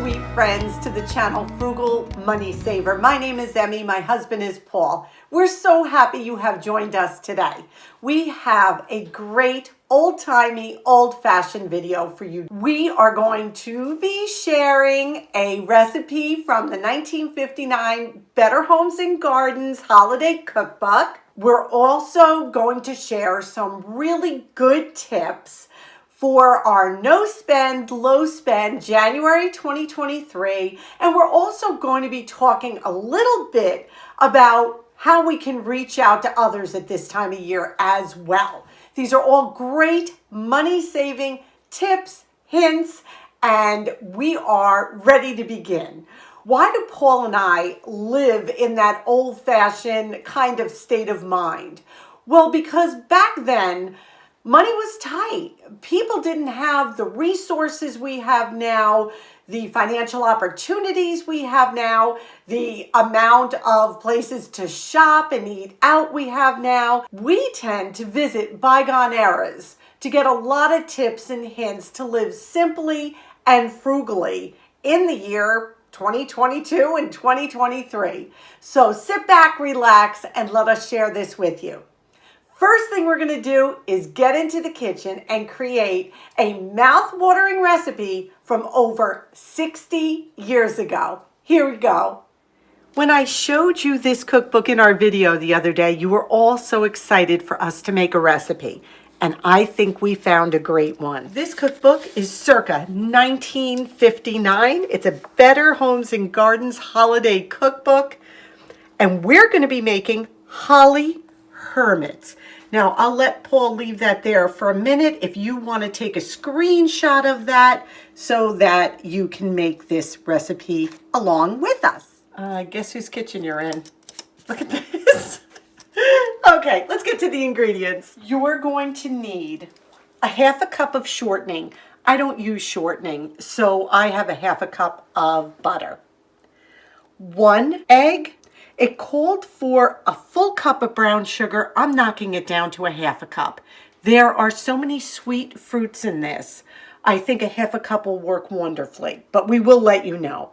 sweet friends, to the channel Frugal Money Saver. My name is Emmy, my husband is Paul. We're so happy you have joined us today. We have a great old-timey, old-fashioned video for you. We are going to be sharing a recipe from the 1959 Better Homes and Gardens Holiday Cookbook. We're also going to share some really good tips for our no spend, low spend January 2023. And we're also going to be talking a little bit about how we can reach out to others at this time of year as well. These are all great money saving tips, hints, and we are ready to begin. Why do Paul and I live in that old-fashioned kind of state of mind? Well, because back then, money was tight. People didn't have the resources we have now, the financial opportunities we have now, the amount of places to shop and eat out we have now. We tend to visit bygone eras to get a lot of tips and hints to live simply and frugally in the year 2022 and 2023. So sit back, relax, and let us share this with you. First thing we're going to do is get into the kitchen and create a mouth-watering recipe from over 60 years ago. Here we go. When I showed you this cookbook in our video the other day, you were all so excited for us to make a recipe. And I think we found a great one. This cookbook is circa 1959. It's a Better Homes and Gardens Holiday Cookbook. And we're going to be making holly hermits. Now, I'll let Paul leave that there for a minute if you want to take a screenshot of that so that you can make this recipe along with us. Guess whose kitchen you're in? Look at this. Okay, let's get to the ingredients. You're going to need a half a cup of shortening. I don't use shortening, so I have a half a cup of butter. 1 egg. It called for a full cup of brown sugar. I'm knocking it down to a half a cup. There are so many sweet fruits in this. I think a half a cup will work wonderfully, but we will let you know.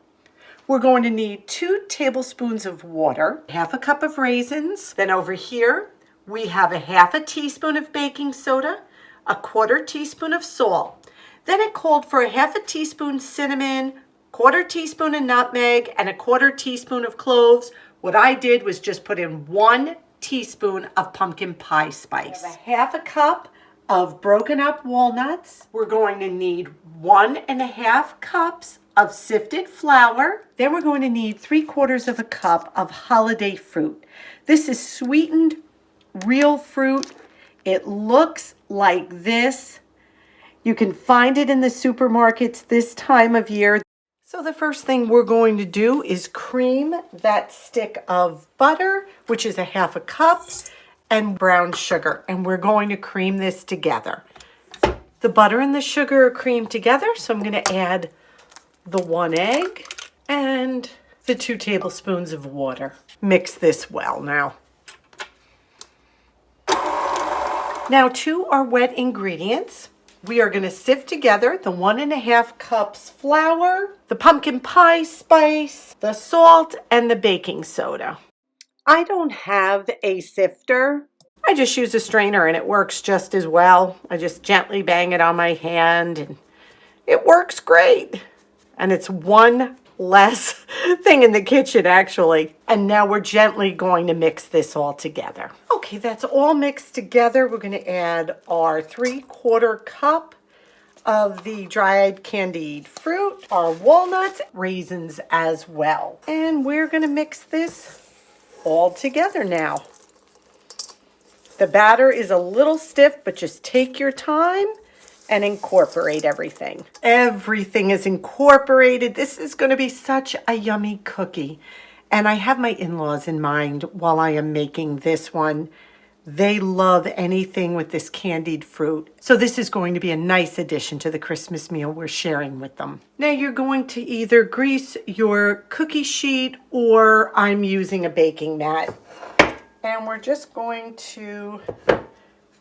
We're going to need 2 tablespoons of water, half a cup of raisins. Then over here, we have a half a teaspoon of baking soda, a 1/4 teaspoon of salt. Then it called for a half a teaspoon cinnamon, 1/4 teaspoon of nutmeg, and a 1/4 teaspoon of cloves. What I did was just put in 1 teaspoon of pumpkin pie spice. I have a half a cup of broken up walnuts. We're going to need 1½ cups of sifted flour. Then we're going to need 3/4 of a cup of holiday fruit. This is sweetened real fruit. It looks like this. You can find it in the supermarkets this time of year. So the first thing we're going to do is cream that stick of butter, which is a half a cup, and brown sugar. And we're going to cream this together. The butter and the sugar are creamed together, so I'm going to add the 1 egg and the 2 tablespoons of water. Mix this well now. Now to our wet ingredients. We are going to sift together the 1½ cups flour, the pumpkin pie spice, the salt, and the baking soda. I don't have a sifter. I just use a strainer and it works just as well. I just gently bang it on my hand and it works great. And it's one less thing in the kitchen actually. And now we're gently going to mix this all together. Okay, that's all mixed together. We're going to add our 3/4 cup of the dried candied fruit, our walnuts, raisins as well. And we're going to mix this all together now. The batter is a little stiff, but just take your time and incorporate everything. Everything is incorporated. This is going to be such a yummy cookie. And I have my in-laws in mind while I am making this one. They love anything with this candied fruit. So this is going to be a nice addition to the Christmas meal we're sharing with them. Now you're going to either grease your cookie sheet or I'm using a baking mat. And we're just going to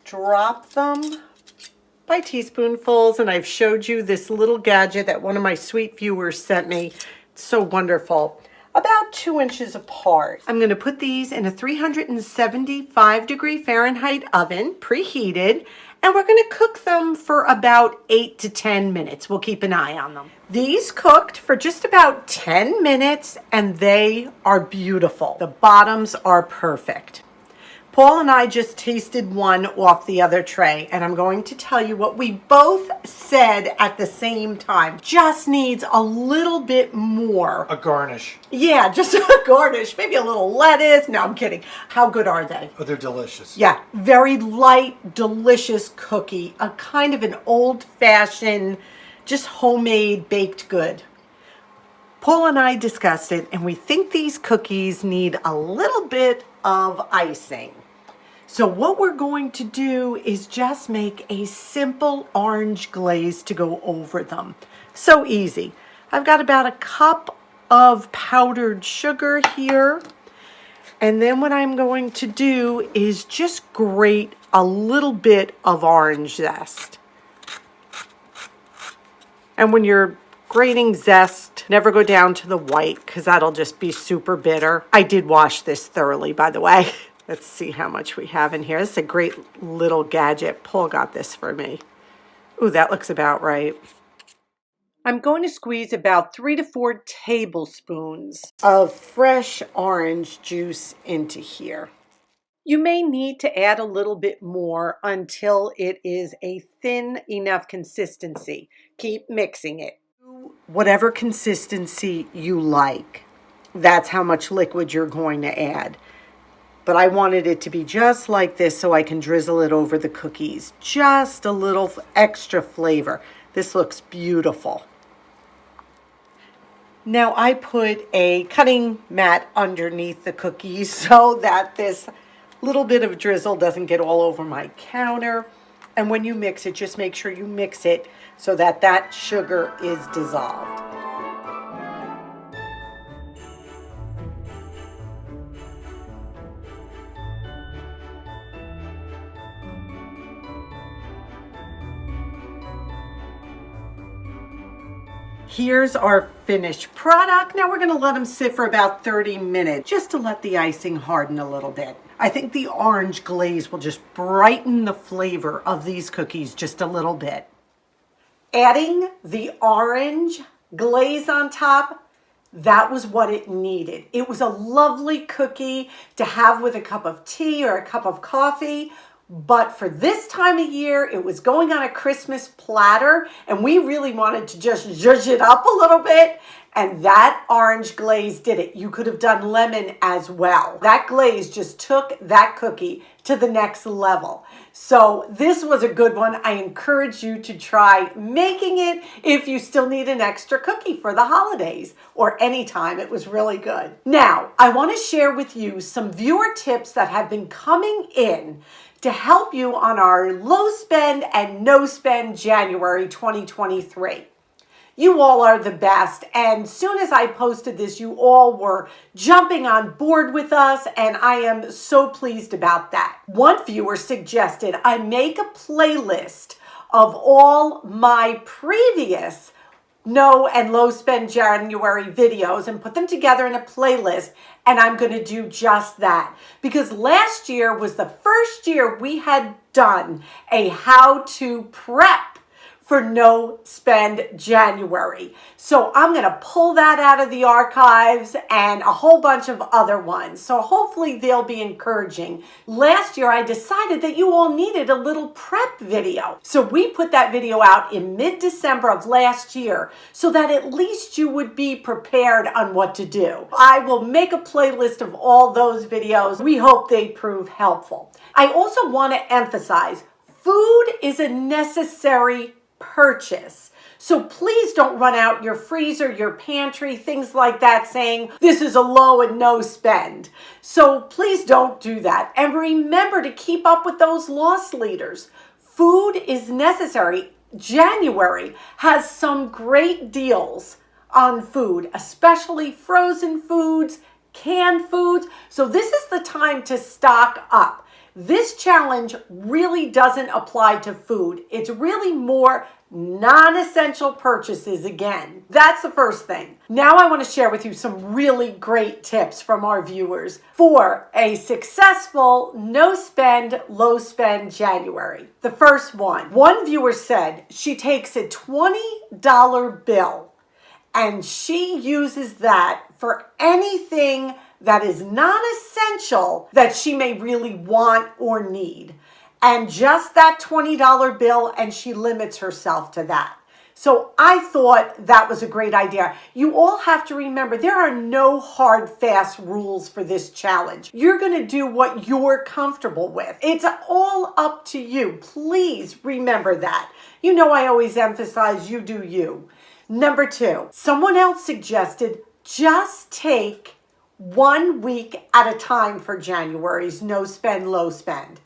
drop them by teaspoonfuls, and I've showed you this little gadget that one of my sweet viewers sent me. It's so wonderful. About 2 inches apart. I'm going to put these in a 375-degree Fahrenheit oven, preheated, and we're going to cook them for about 8 to 10 minutes. We'll keep an eye on them. These cooked for just about 10 minutes, and they are beautiful. The bottoms are perfect. Paul and I just tasted one off the other tray, and I'm going to tell you what we both said at the same time. Just needs a little bit more. A garnish. Yeah, just a garnish. Maybe a little lettuce. No, I'm kidding. How good are they? Oh, they're delicious. Yeah, very light, delicious cookie. A kind of an old-fashioned, just homemade baked good. Paul and I discussed it, and we think these cookies need a little bit of icing. So what we're going to do is just make a simple orange glaze to go over them. So easy. I've got about a cup of powdered sugar here. And then what I'm going to do is just grate a little bit of orange zest. And when you're grating zest, never go down to the white because that'll just be super bitter. I did wash this thoroughly, by the way. Let's see how much we have in here. This is a great little gadget. Paul got this for me. Ooh, that looks about right. I'm going to squeeze about 3 to 4 tablespoons of fresh orange juice into here. You may need to add a little bit more until it is a thin enough consistency. Keep mixing it. Whatever consistency you like, that's how much liquid you're going to add. But I wanted it to be just like this so I can drizzle it over the cookies. Just a little extra flavor. This looks beautiful. Now I put a cutting mat underneath the cookies so that this little bit of drizzle doesn't get all over my counter. And when you mix it, just make sure you mix it so that that sugar is dissolved. Here's our finished product. Now we're going to let them sit for about 30 minutes just to let the icing harden a little bit. I think the orange glaze will just brighten the flavor of these cookies just a little bit. Adding the orange glaze on top, that was what it needed. It was a lovely cookie to have with a cup of tea or a cup of coffee. But for this time of year, it was going on a Christmas platter, and we really wanted to just zhuzh it up a little bit, and that orange glaze did it. You could have done lemon as well. That glaze just took that cookie to the next level. So this was a good one. I encourage you to try making it if you still need an extra cookie for the holidays or anytime. It was really good. Now, I want to share with you some viewer tips that have been coming in to help you on our low spend and no spend January 2023. You all are the best, and soon as I posted this, you all were jumping on board with us, and I am so pleased about that. One viewer suggested I make a playlist of all my previous no and low spend January videos and put them together in a playlist, and I'm going to do just that because last year was the first year we had done a how to prep for no spend January. So I'm going to pull that out of the archives and a whole bunch of other ones. So hopefully they'll be encouraging. Last year I decided that you all needed a little prep video. So we put that video out in mid-December of last year so that at least you would be prepared on what to do. I will make a playlist of all those videos. We hope they prove helpful. I also want to emphasize food is a necessary purchase. So please don't run out your freezer, your pantry, things like that saying this is a low and no spend. So please don't do that. And remember to keep up with those loss leaders. Food is necessary. January has some great deals on food, especially frozen foods, canned foods. So this is the time to stock up. This challenge really doesn't apply to food. It's really more non-essential purchases again. That's the first thing. Now I want to share with you some really great tips from our viewers for a successful no spend, low spend January. The first one viewer said she takes a $20 bill and she uses that for anything that is non-essential that she may really want or need. And just that $20 bill, and she limits herself to that. So I thought that was a great idea. You all have to remember, there are no hard, fast rules for this challenge. You're going to do what you're comfortable with. It's all up to you. Please remember that. You know, I always emphasize you do you. Number 2, someone else suggested just take 1 week at a time for January's no spend, low spend.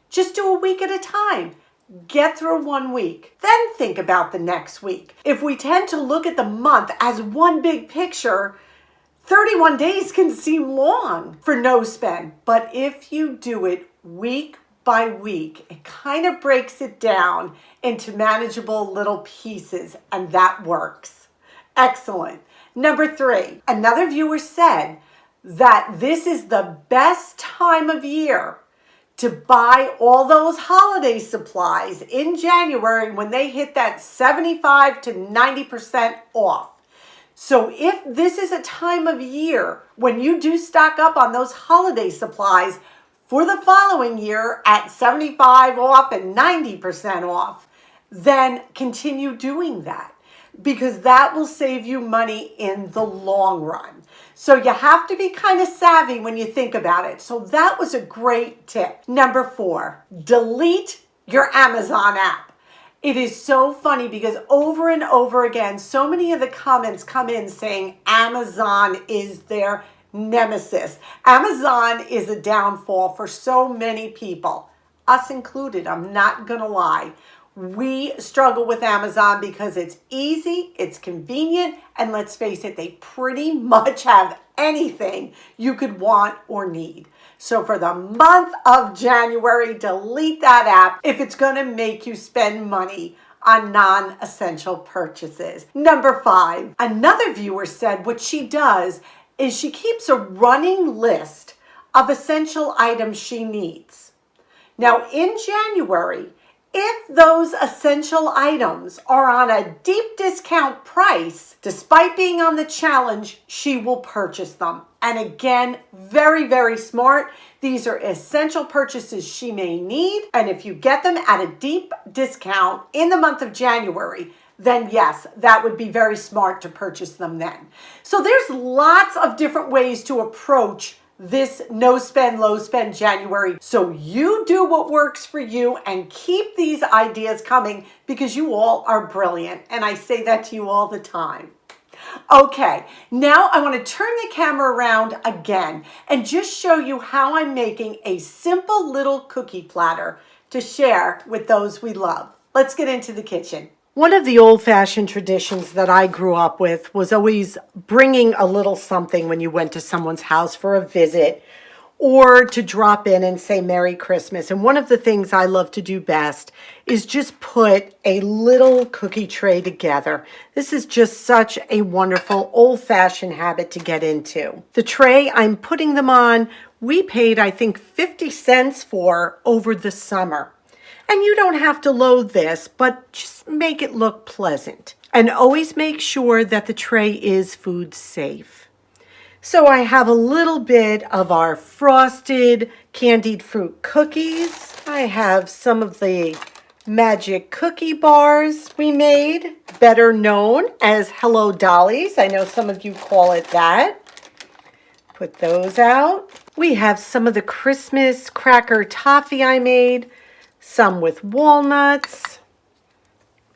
Just do a week at a time. Get through 1 week. Then think about the next week. If we tend to look at the month as one big picture, 31 days can seem long for no spend. But if you do it week by week, it kind of breaks it down into manageable little pieces, and that works. Excellent. Number 3, another viewer said that this is the best time of year to buy all those holiday supplies in January when they hit that 75 to 90% off. So if this is a time of year when you do stock up on those holiday supplies for the following year at 75 off and 90% off, then continue doing that, because that will save you money in the long run. So you have to be kind of savvy when you think about it. So that was a great tip. Number 4, delete your Amazon app. It is so funny because over and over again, so many of the comments come in saying Amazon is their nemesis. Amazon is a downfall for so many people, us included. I'm not going to lie. We struggle with Amazon because it's easy, it's convenient, and let's face it, they pretty much have anything you could want or need. So for the month of January, delete that app if it's going to make you spend money on non-essential purchases. Number 5, another viewer said what she does is she keeps a running list of essential items she needs. Now in January, if those essential items are on a deep discount price, despite being on the challenge, she will purchase them. And again, very, very smart. These are essential purchases she may need. And if you get them at a deep discount in the month of January, then yes, that would be very smart to purchase them then. So there's lots of different ways to approach this no spend, low spend January. So you do what works for you and keep these ideas coming because you all are brilliant. And I say that to you all the time. Okay, now I want to turn the camera around again and just show you how I'm making a simple little cookie platter to share with those we love. Let's get into the kitchen. One of the old-fashioned traditions that I grew up with was always bringing a little something when you went to someone's house for a visit or to drop in and say Merry Christmas. And one of the things I love to do best is just put a little cookie tray together. This is just such a wonderful old-fashioned habit to get into. The tray I'm putting them on, we paid, I think, 50 cents for over the summer. And you don't have to load this, but just make it look pleasant. And always make sure that the tray is food safe. So I have a little bit of our frosted candied fruit cookies. I have some of the magic cookie bars we made, better known as Hello Dollies. I know some of you call it that. Put those out. We have some of the Christmas cracker toffee I made. Some with walnuts,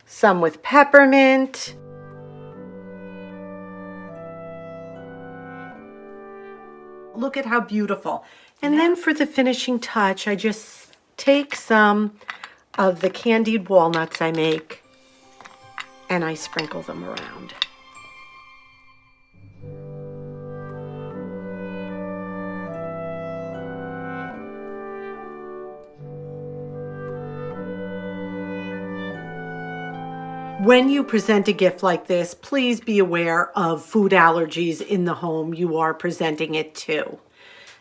some with peppermint. Look at how beautiful. And then for the finishing touch, I just take some of the candied walnuts I make and I sprinkle them around. When you present a gift like this, please be aware of food allergies in the home you are presenting it to.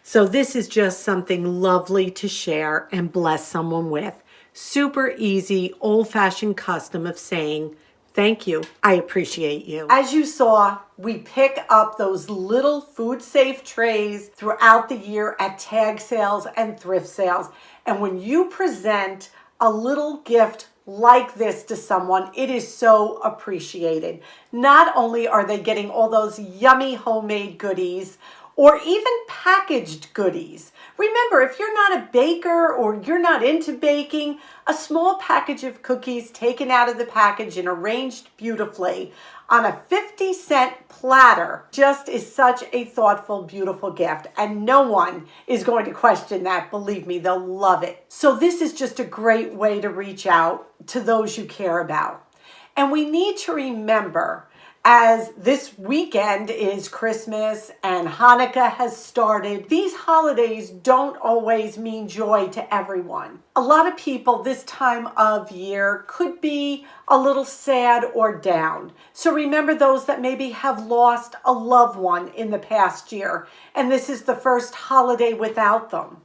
So this is just something lovely to share and bless someone with. Super easy, old-fashioned custom of saying, thank you, I appreciate you. As you saw, we pick up those little food-safe trays throughout the year at tag sales and thrift sales. And when you present a little gift like this to someone, it is so appreciated. Not only are they getting all those yummy homemade goodies, or even packaged goodies. Remember, if you're not a baker or you're not into baking, a small package of cookies taken out of the package and arranged beautifully on a 50-cent platter just is such a thoughtful, beautiful gift. And no one is going to question that. Believe me, they'll love it. So this is just a great way to reach out to those you care about. And we need to remember, as this weekend is Christmas and Hanukkah has started, these holidays don't always mean joy to everyone. A lot of people this time of year could be a little sad or down. So remember those that maybe have lost a loved one in the past year, and this is the first holiday without them.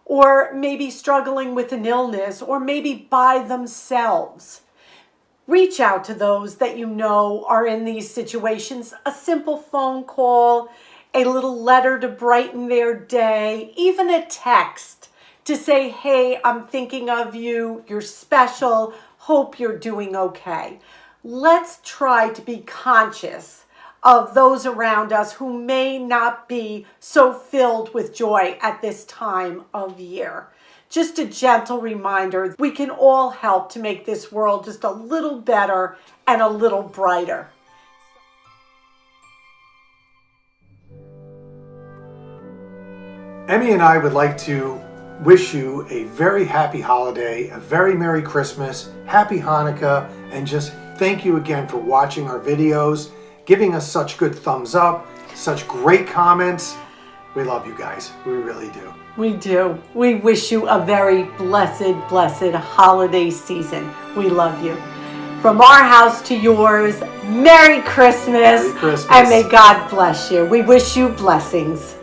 Or maybe struggling with an illness, or maybe by themselves. Reach out to those that you know are in these situations. A simple phone call, a little letter to brighten their day, even a text to say, hey, I'm thinking of you, you're special, hope you're doing okay. Let's try to be conscious of those around us who may not be so filled with joy at this time of year. Just a gentle reminder, we can all help to make this world just a little better and a little brighter. Emmy and I would like to wish you a very happy holiday, a very Merry Christmas, Happy Hanukkah, and just thank you again for watching our videos, giving us such good thumbs up, such great comments. We love you guys. We really do. We do. We wish you a very blessed, blessed holiday season. We love you. From our house to yours, Merry Christmas. Merry Christmas. And may God bless you. We wish you blessings.